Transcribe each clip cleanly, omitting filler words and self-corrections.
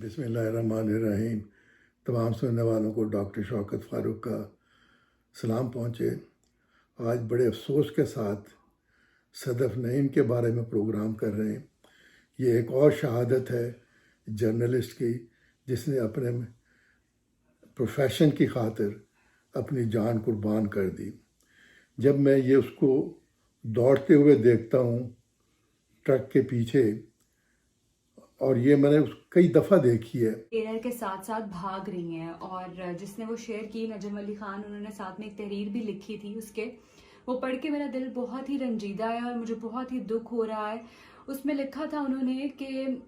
बिस्मिल्लाहिर्रहमानिर्रहीम। तमाम सुनने वालों को डॉक्टर शौकत फ़ारूक का सलाम पहुँचे। आज बड़े अफसोस के साथ सदफ़ नईम के बारे में प्रोग्राम कर रहे हैं। ये एक और शहादत है जर्नलिस्ट की, जिसने अपने प्रोफेशन की खातिर अपनी जान कुर्बान कर दी। जब मैं ये उसको दौड़ते हुए देखता हूँ ट्रक के पीछे, और ये मैंने कई दफ़ा देखी है, टेलर के साथ साथ भाग रही हैं। और जिसने वो शेयर की, नजम अली खान, उन्होंने साथ में एक तहरीर भी लिखी थी उसके, वो पढ़ के मेरा दिल बहुत ही रंजीदा है और मुझे बहुत ही दुख हो रहा है। उसमें लिखा था उन्होंने कि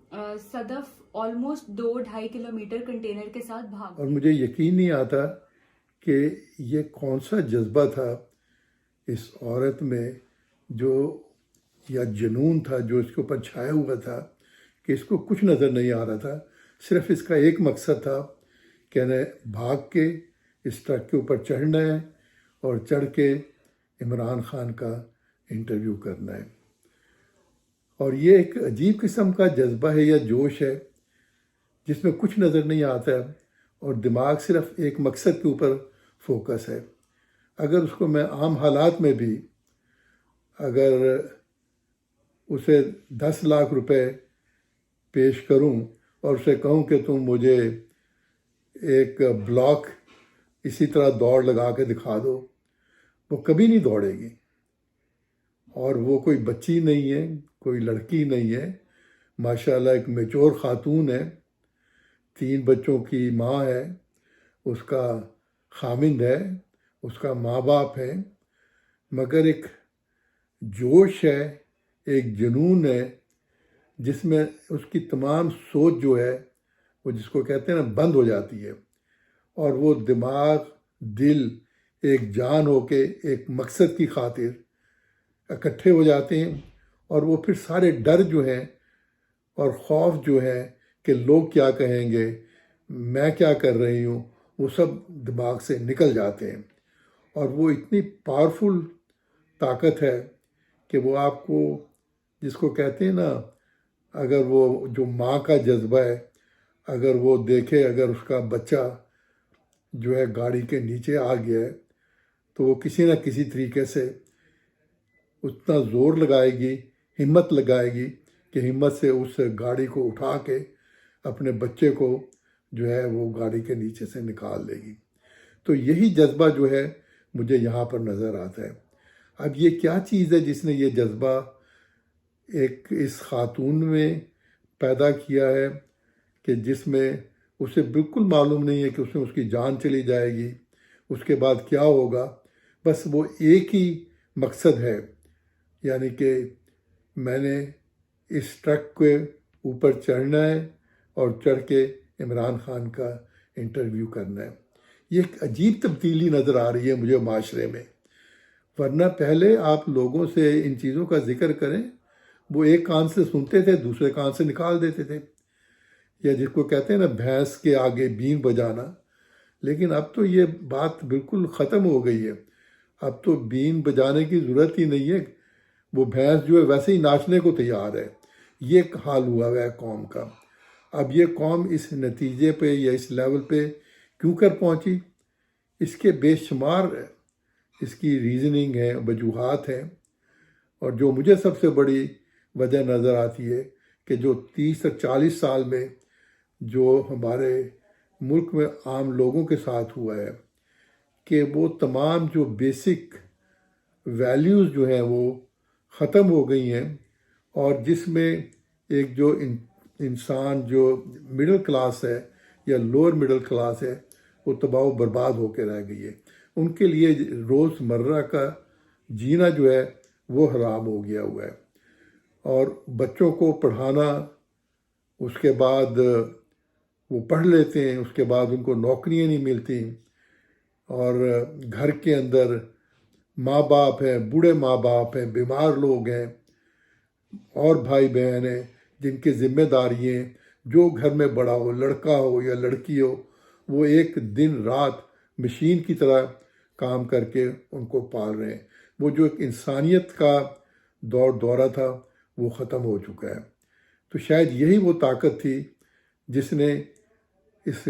सदफ ऑलमोस्ट 2-2.5 किलोमीटर कंटेनर के साथ भाग। और मुझे यकीन नहीं आता कि ये कौन सा जज्बा था इस औरत में, जो या जुनून था जो इसके ऊपर छाया हुआ था कि इसको कुछ नज़र नहीं आ रहा था। सिर्फ इसका एक मकसद था कि भाग के इस ट्रक के ऊपर चढ़ना है और चढ़ के इमरान खान का इंटरव्यू करना है। और ये एक अजीब किस्म का जज्बा है या जोश है जिसमें कुछ नज़र नहीं आता है और दिमाग सिर्फ एक मकसद के ऊपर फोकस है। अगर उसको मैं आम हालात में भी अगर उसे 10 लाख रुपए पेश करूं और उसे कहूं कि तुम मुझे एक ब्लॉक इसी तरह दौड़ लगा के दिखा दो, वो कभी नहीं दौड़ेगी। और वो कोई बच्ची नहीं है, कोई लड़की नहीं है, माशाल्लाह एक मैच्योर खातून है, 3 बच्चों की माँ है, उसका खामिंद है, उसका माँ बाप है। मगर एक जोश है, एक जुनून है जिसमें उसकी तमाम सोच जो है वो जिसको कहते हैं ना बंद हो जाती है, और वो दिमाग दिल एक जान होके एक मकसद की खातिर इकट्ठे हो जाते हैं। और वो फिर सारे डर जो हैं और ख़ौफ जो है कि लोग क्या कहेंगे, मैं क्या कर रही हूँ, वो सब दिमाग से निकल जाते हैं। और वो इतनी पावरफुल ताकत है कि वो आपको जिसको कहते हैं ना, अगर वो जो माँ का जज्बा है, अगर वो देखे अगर उसका बच्चा जो है गाड़ी के नीचे आ गया है, तो वो किसी न किसी तरीके से उतना ज़ोर लगाएगी, हिम्मत लगाएगी कि हिम्मत से उस गाड़ी को उठा के अपने बच्चे को जो है वो गाड़ी के नीचे से निकाल लेगी। तो यही जज्बा जो है मुझे यहाँ पर नज़र आता है। अब ये क्या चीज़ है जिसने ये जज्बा एक इस खातून में पैदा किया है कि जिसमें उसे बिल्कुल मालूम नहीं है कि उसमें उसकी जान चली जाएगी, उसके बाद क्या होगा। बस वो एक ही मकसद है, यानी कि मैंने इस ट्रक के ऊपर चढ़ना है और चढ़ के इमरान खान का इंटरव्यू करना है। ये एक अजीब तब्दीली नज़र आ रही है मुझे माशरे में। वरना पहले आप लोगों से इन चीज़ों का जिक्र करें, वो एक कान से सुनते थे, दूसरे कान से निकाल देते थे, या जिसको कहते हैं ना भैंस के आगे बीन बजाना। लेकिन अब तो ये बात बिल्कुल ख़त्म हो गई है। अब तो बीन बजाने की ज़रूरत ही नहीं है, वो भैंस जो है वैसे ही नाचने को तैयार है। ये हाल हुआ है कौम का। अब ये कौम इस नतीजे पे या इस लेवल पे क्यों कर पहुंची, इसके बेशुमार इसकी रीज़निंग है, वजूहात हैं। और जो मुझे सबसे बड़ी वजह नज़र आती है कि जो 30 से 40 साल में जो हमारे मुल्क में आम लोगों के साथ हुआ है कि वो तमाम जो बेसिक वैल्यूज़ जो हैं वो ख़त्म हो गई हैं, और जिसमें एक जो इंसान जो मिडिल क्लास है या लोअर मिडिल क्लास है वो तबाह बर्बाद होकर रह गई है। उनके लिए रोज़मर्रा का जीना जो है वो हराम हो गया हुआ है। और बच्चों को पढ़ाना, उसके बाद वो पढ़ लेते हैं, उसके बाद उनको नौकरियां नहीं मिलती, और घर के अंदर माँ बाप हैं, बूढ़े माँ बाप हैं, बीमार लोग हैं, और भाई बहन हैं जिनकी जिम्मेदारी हैं। जो घर में बड़ा हो, लड़का हो या लड़की हो, वो एक दिन रात मशीन की तरह काम करके उनको पाल रहे हैं। वो जो एक इंसानियत का दौरा था वो ख़त्म हो चुका है। तो शायद यही वो ताकत थी جس نے اس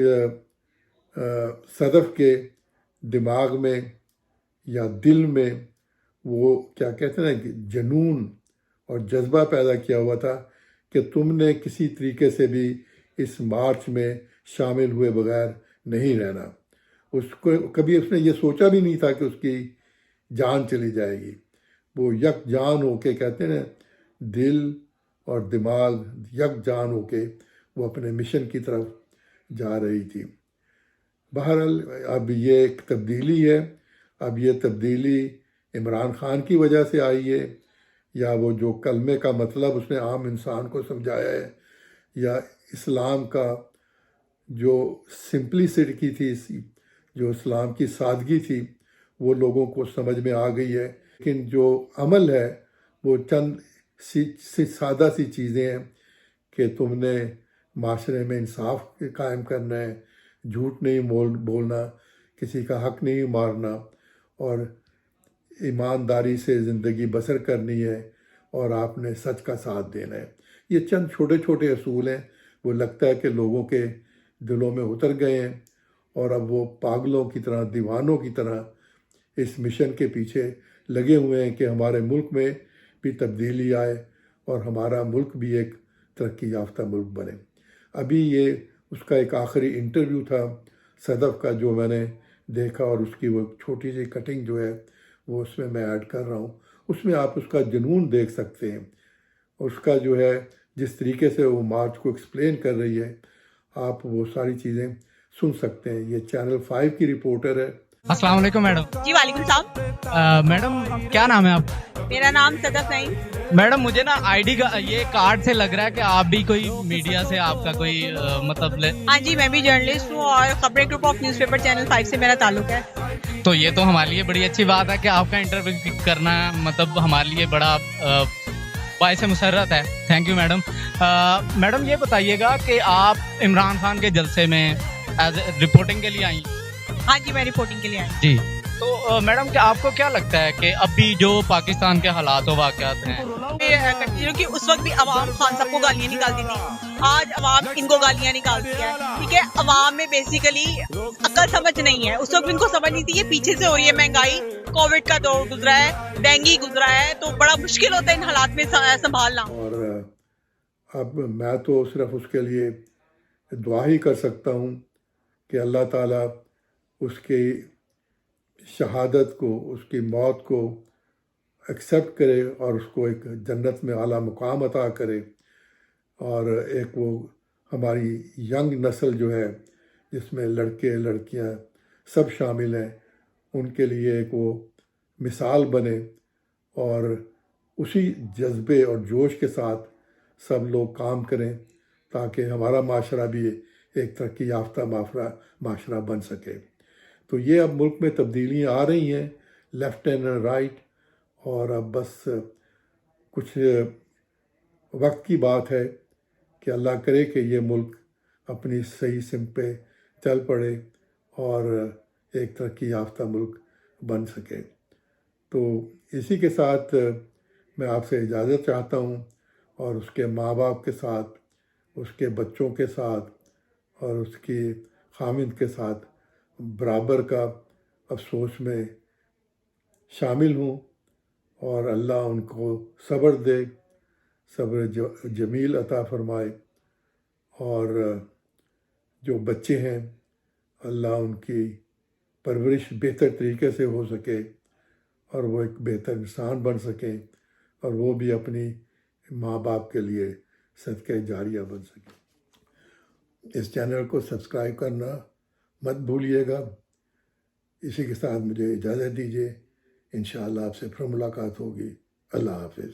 صدف کے دماغ میں یا دل میں وہ کیا کہتے ہیں نا کہ جنون اور جذبہ پیدا کیا ہوا تھا کہ تم نے کسی طریقے سے بھی اس مارچ میں شامل ہوئے بغیر نہیں رہنا. اس کو کبھی اس نے یہ سوچا بھی نہیں تھا کہ اس کی جان چلی جائے گی. وہ یک جان ہو کے کہتے ہیں نا دل اور دماغ یک جان ہو کے وہ اپنے مشن کی طرف جا رہی تھی. بہرحال اب یہ ایک تبدیلی ہے. اب یہ تبدیلی عمران خان کی وجہ سے آئی ہے یا وہ جو کلمے کا مطلب اس نے عام انسان کو سمجھایا ہے یا اسلام کا جو سمپلسٹی تھی جو اسلام کی سادگی تھی وہ لوگوں کو سمجھ میں آ گئی ہے. لیکن جو عمل ہے وہ چند سادہ سی چیزیں ہیں کہ تم نے معاشرے میں انصاف قائم کرنا ہے, جھوٹ نہیں بولنا, کسی کا حق نہیں مارنا اور ایمانداری سے زندگی بسر کرنی ہے اور آپ نے سچ کا ساتھ دینا ہے. یہ چند چھوٹے چھوٹے اصول ہیں. وہ لگتا ہے کہ لوگوں کے دلوں میں اتر گئے ہیں اور اب وہ پاگلوں کی طرح دیوانوں کی طرح اس مشن کے پیچھے لگے ہوئے ہیں کہ ہمارے ملک میں بھی تبدیلی آئے اور ہمارا ملک بھی ایک ترقی یافتہ ملک بنے. ابھی یہ اس کا ایک آخری انٹرویو تھا صدف کا جو میں نے دیکھا اور اس کی وہ چھوٹی سی کٹنگ جو ہے وہ اس میں ایڈ کر رہا ہوں. اس میں آپ اس کا جنون دیکھ سکتے ہیں. اس کا جو ہے جس طریقے سے وہ مارچ کو ایکسپلین کر رہی ہے آپ وہ ساری چیزیں سن سکتے ہیں. یہ چینل 5 کی رپورٹر ہے. السلام علیکم میڈم. جی وعلیکم السلام. میڈم کیا نام ہے آپ؟ میرا نام صدف نعیم. میڈم مجھے نا آئی ڈی کا یہ کارڈ سے لگ رہا ہے کہ آپ بھی کوئی میڈیا سے آپ کا کوئی مطلب ہاں جی میں بھی جرنلسٹ ہوں اور خبریں group of news paper channel 5 سے میرا تعلق ہے. تو یہ تو ہمارے لیے بڑی اچھی بات ہے کہ آپ کا انٹرویو کرنا مطلب ہمارے لیے بڑا باعث مسرت ہے. Thank you madam. میڈم یہ بتائیے گا کہ آپ عمران خان کے جلسے میں ایز رپورٹنگ کے لیے آئیں؟ ہاں جی میں رپورٹنگ کے لیے آئی. جی تو میڈم کیا آپ کو کیا لگتا ہے کہ ابھی جو پاکستان کے حالات و واقعات ہیں کہ اس وقت بھی عوام خان صاحب کو گالیاں نکالتی تھی, آج عوام ان کو گالیاں نکالتی ہے. ٹھیک ہے, عوام میں بیسیکلی عقل سمجھ نہیں ہے. اس وقت بھی ان کو سمجھ نہیں تھی یہ پیچھے سے ہو رہی ہے مہنگائی, کووڈ کا دور گزرا ہے, ڈینگی گزرا ہے, تو بڑا مشکل ہوتا ہے ان حالات میں سنبھالنا. اور اب میں تو صرف اس کے لیے دعا ہی کر سکتا ہوں کہ اللہ تعالیٰ اس کی شہادت کو, اس کی موت کو ایکسیپٹ کرے اور اس کو ایک جنت میں اعلیٰ مقام عطا کرے. اور ایک وہ ہماری ینگ نسل جو ہے جس میں لڑکے لڑکیاں سب شامل ہیں ان کے لیے ایک وہ مثال بنے اور اسی جذبے اور جوش کے ساتھ سب لوگ کام کریں تاکہ ہمارا معاشرہ بھی ایک ترقی یافتہ معاشرہ بن سکے. تو یہ اب ملک میں تبدیلیاں آ رہی ہیں لیفٹ اینڈ رائٹ, اور اب بس کچھ وقت کی بات ہے کہ اللہ کرے کہ یہ ملک اپنی صحیح سمت پہ چل پڑے اور ایک ترقی یافتہ ملک بن سکے. تو اسی کے ساتھ میں آپ سے اجازت چاہتا ہوں اور اس کے ماں باپ کے ساتھ, اس کے بچوں کے ساتھ اور اس کی خامند کے ساتھ برابر کا افسوس میں شامل ہوں, اور اللہ ان کو صبر دے, صبر جمیل عطا فرمائے. اور جو بچے ہیں اللہ ان کی پرورش بہتر طریقے سے ہو سکے اور وہ ایک بہتر انسان بن سکیں اور وہ بھی اپنی ماں باپ کے لیے صدقہ جاریہ بن سکیں. اس چینل کو سبسکرائب کرنا مت بھولیے گا. اسی کے ساتھ مجھے اجازت دیجیے. انشاءاللہ آپ سے پھر ملاقات ہوگی. اللہ حافظ.